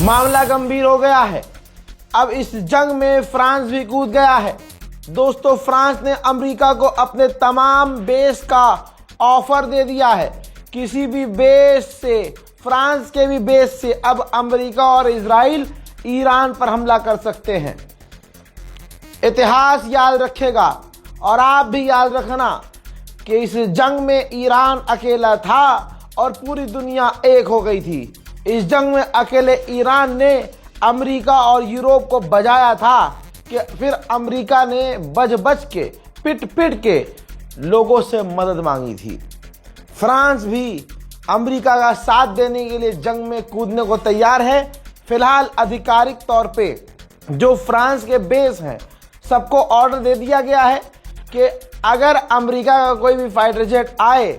मामला गंभीर हो गया है। अब इस जंग में फ्रांस भी कूद गया है। दोस्तों, फ्रांस ने अमेरिका को अपने तमाम बेस का ऑफर दे दिया है। किसी भी बेस से, फ्रांस के भी बेस से अब अमेरिका और इजराइल ईरान पर हमला कर सकते हैं। इतिहास याद रखेगा और आप भी याद रखना कि इस जंग में ईरान अकेला था और पूरी दुनिया एक हो गई थी। इस जंग में अकेले ईरान ने अमेरिका और यूरोप को बजाया था कि फिर अमेरिका ने बच के पिट के लोगों से मदद मांगी थी। फ्रांस भी अमेरिका का साथ देने के लिए जंग में कूदने को तैयार है। फिलहाल आधिकारिक तौर पे जो फ्रांस के बेस हैं सबको ऑर्डर दे दिया गया है कि अगर अमेरिका का कोई भी फाइटर जेट आए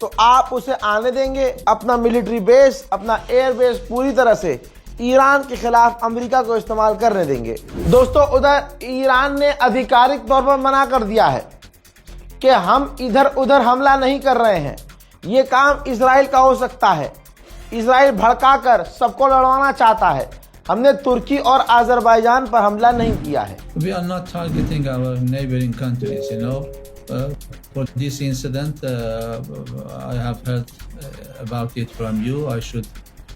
तो आप उसे आने देंगे। अपना मिलिट्री बेस, अपना एयर बेस पूरी तरह से ईरान के खिलाफ अमेरिका को इस्तेमाल करने देंगे। दोस्तों, उधर ईरान ने आधिकारिक तौर पर मना कर दिया है कि हम इधर उधर हमला नहीं कर रहे हैं। ये काम इजराइल का हो सकता है। इजराइल भड़काकर सबको लड़वाना चाहता है। हमने तुर्की और अजरबैजान पर हमला नहीं किया है। We are not targeting our neighboring countries, you know. For this incident, I have heard about it from you. I should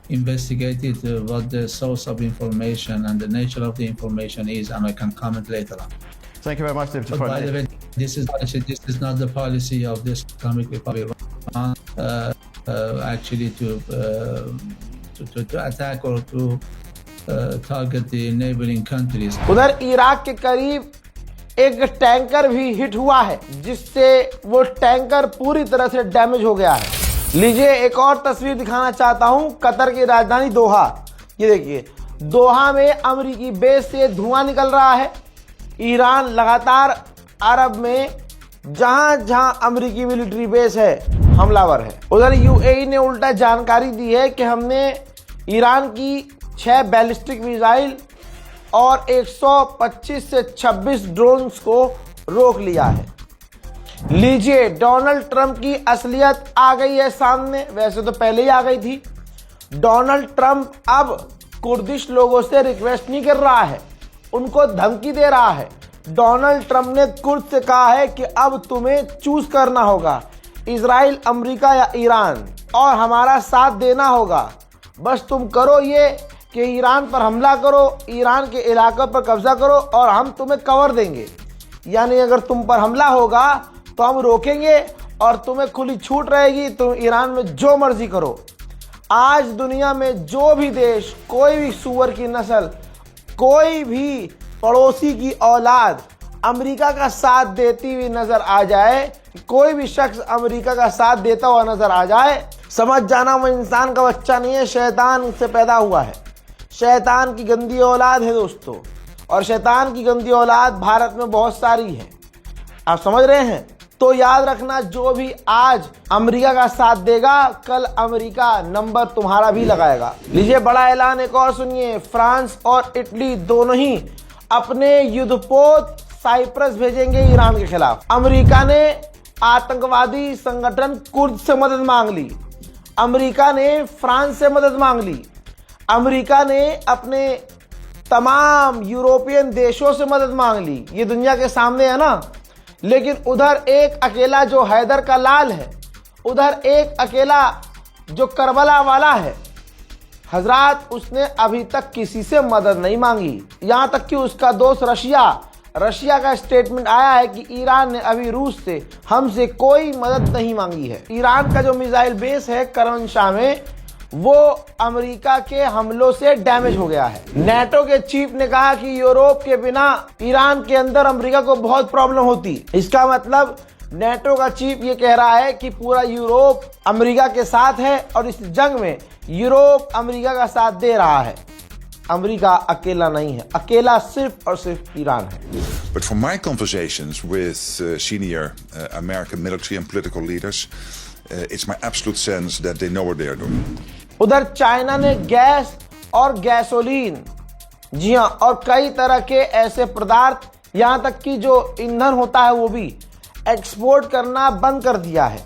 investigate it, what the source of information and the nature of the information is, and I can comment later on. Thank you very much, Deputy But Prime by the Minister. way, this is not the policy of the Islamic Republic of Iran, actually to attack or to target the neighboring countries. उधर Iraq के करीब एक tanker भी hit हुआ है, जिससे वो tanker पूरी तरह से डैमेज हो गया है। लीजिए एक और तस्वीर दिखाना चाहता हूं कतर की राजधानी दोहा। ये देखिए, दोहा में अमेरिकी बेस से धुआं निकल रहा है। ईरान लगातार अरब में जहां जहां अमेरिकी मिलिट्री बेस है हमलावर है। उधर यूएई ने उल्टा जानकारी दी है कि हमने ईरान की 6 बैलिस्टिक मिसाइल और 125 से 26 ड्रोन्स को रोक लिया है। लीजिए, डोनाल्ड ट्रंप की असलियत आ गई है सामने। वैसे तो पहले ही आ गई थी। डोनाल्ड ट्रंप अब कुर्दिश लोगों से रिक्वेस्ट नहीं कर रहा है, उनको धमकी दे रहा है। डोनाल्ड ट्रंप ने कुर्द से कहा है कि अब तुम्हें चूज करना होगा, इजराइल, अमेरिका या ईरान, और हमारा साथ देना होगा। बस तुम करो ये कि ईरान पर हमला करो, ईरान के इलाकों पर कब्जा करो और हम तुम्हें कवर देंगे। यानी अगर तुम पर हमला होगा तो हम रोकेंगे और तुम्हें खुली छूट रहेगी, तुम ईरान में जो मर्जी करो। आज दुनिया में जो भी देश, कोई भी सूअर की नस्ल, कोई भी पड़ोसी की औलाद अमेरिका का साथ देती हुई नजर आ जाए, कोई भी शख्स अमेरिका का साथ देता हुआ नजर आ जाए, समझ जाना वो इंसान का बच्चा नहीं है, शैतान से पैदा हुआ है। शैतान की गंदी औलाद है दोस्तों, और शैतान की गंदी औलाद भारत में बहुत सारी है। आप समझ रहे हैं? तो याद रखना, जो भी आज अमेरिका का साथ देगा, कल अमेरिका नंबर तुम्हारा भी लगाएगा। लीजिए बड़ा ऐलान एक और सुनिए। फ्रांस और इटली दोनों ही अपने युद्धपोत साइप्रस भेजेंगे ईरान के खिलाफ। अमेरिका ने आतंकवादी संगठन कुर्द से मदद मांग ली। अमेरिका ने फ्रांस से मदद मांग ली। अमेरिका ने अपने तमाम यूरोपियन देशों से मदद मांग ली। ये दुनिया के सामने है ना। लेकिन उधर एक अकेला जो हैदर का लाल है, उधर एक अकेला जो करबला वाला है हजरात, उसने अभी तक किसी से मदद नहीं मांगी। यहां तक कि उसका दोस्त रशिया का स्टेटमेंट आया है कि ईरान ने अभी रूस से, हमसे कोई मदद नहीं मांगी है। ईरान का जो मिसाइल बेस है करमनशाह में, वो अमेरिका के हमलों से डैमेज हो गया है। नेटो के चीफ ने कहा कि यूरोप के बिना ईरान के अंदर अमेरिका को बहुत प्रॉब्लम होती। इसका मतलब नेटो का चीफ ये कह रहा है कि पूरा यूरोप अमेरिका के साथ है और इस जंग में यूरोप अमेरिका का साथ दे रहा है। अमेरिका अकेला नहीं है, अकेला सिर्फ और सिर्फ ईरान है। But from my conversations with senior American military and political leaders, it's my absolute sense that they know what they are doing. उधर चाइना ने गैस और गैसोलीन, जी हाँ, और कई तरह के ऐसे पदार्थ, यहाँ तक कि जो ईंधन होता है वो भी एक्सपोर्ट करना बंद कर दिया है,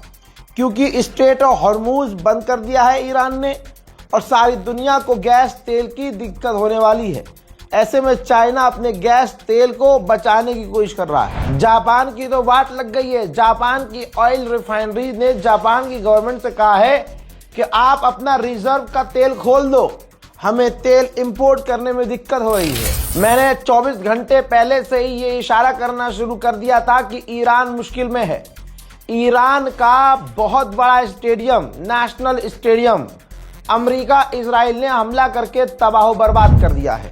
क्योंकि स्ट्रेट ऑफ हॉर्मूज बंद कर दिया है ईरान ने। और सारी दुनिया को गैस तेल की दिक्कत होने वाली है। ऐसे में चाइना अपने गैस तेल को बचाने की कोशिश कर रहा है। जापान की तो वाट लग गई है। जापान की ऑयल रिफाइनरी ने जापान की गवर्नमेंट से कहा है कि आप अपना रिजर्व का तेल खोल दो, हमें तेल इंपोर्ट करने में दिक्कत हो रही है। मैंने 24 घंटे पहले से ही ये इशारा करना शुरू कर दिया था कि ईरान मुश्किल में है। ईरान का बहुत बड़ा stadium, national stadium, America Israel ने हमला करके तबाह बर्बाद कर दिया है।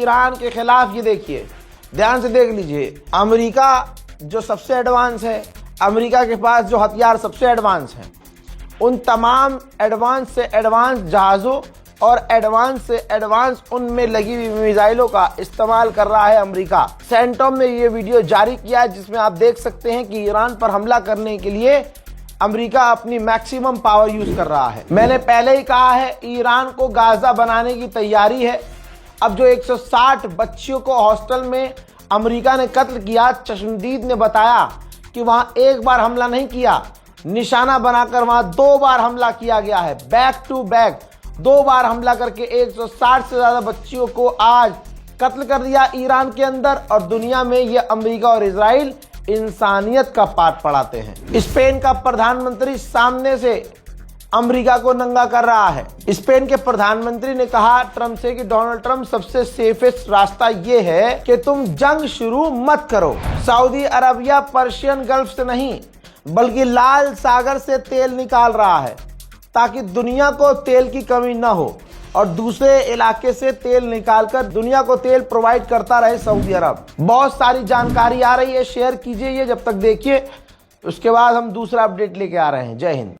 ईरान के खिलाफ, ये देखिए, ध्यान से देख लीजिए, अमेरिका जो सबसे एडवांस है, अमेरिका के पास जो हथियार सबसे एडवांस हैं, उन तमाम एडवांस से एडवांस जहाज़ों और एडवांस से एडवांस उनमें लगी हुई मिसाइलों का इस्तेमाल कर रहा है अमेरिका। सेंटॉम ने ये वीडियो जारी किया है जिसमें आप देख सकते हैं कि ईरान पर हमला करने के लिए अमेरिका अपनी मैक्सिमम पावर यूज कर रहा है। मैंने पहले ही कहा है, ईरान को गाजा बनाने की तैयारी है। अब जो 160 बच्चियों को हॉस्टल में अमेरिका ने कत्ल किया, चश्मदीद ने बताया कि वहां एक बार हमला नहीं किया, निशाना बनाकर वहां 2 बार हमला किया गया है। बैक टू बैक 2 बार हमला करके 160 से ज्यादा बच्चियों को आज कत्ल कर दिया ईरान के अंदर। और दुनिया में ये अमेरिका और इजराइल इंसानियत का पाठ पढ़ाते हैं। स्पेन का प्रधानमंत्री सामने से अमेरिका को नंगा कर रहा है। स्पेन के प्रधानमंत्री ने कहा ट्रंप से कि डोनाल्ड ट्रंप, सबसे सेफेस्ट रास्ता ये है कि तुम जंग शुरू मत करो। सऊदी अरबिया पर्शियन गल्फ से नहीं बल्कि लाल सागर से तेल निकाल रहा है ताकि दुनिया को तेल की कमी ना हो, और दूसरे इलाके से तेल निकालकर दुनिया को तेल प्रोवाइड करता रहे सऊदी अरब। बहुत सारी जानकारी आ रही है, शेयर कीजिए ये, जब तक देखिए, उसके बाद हम दूसरा अपडेट लेके आ रहे हैं। जय हिंद।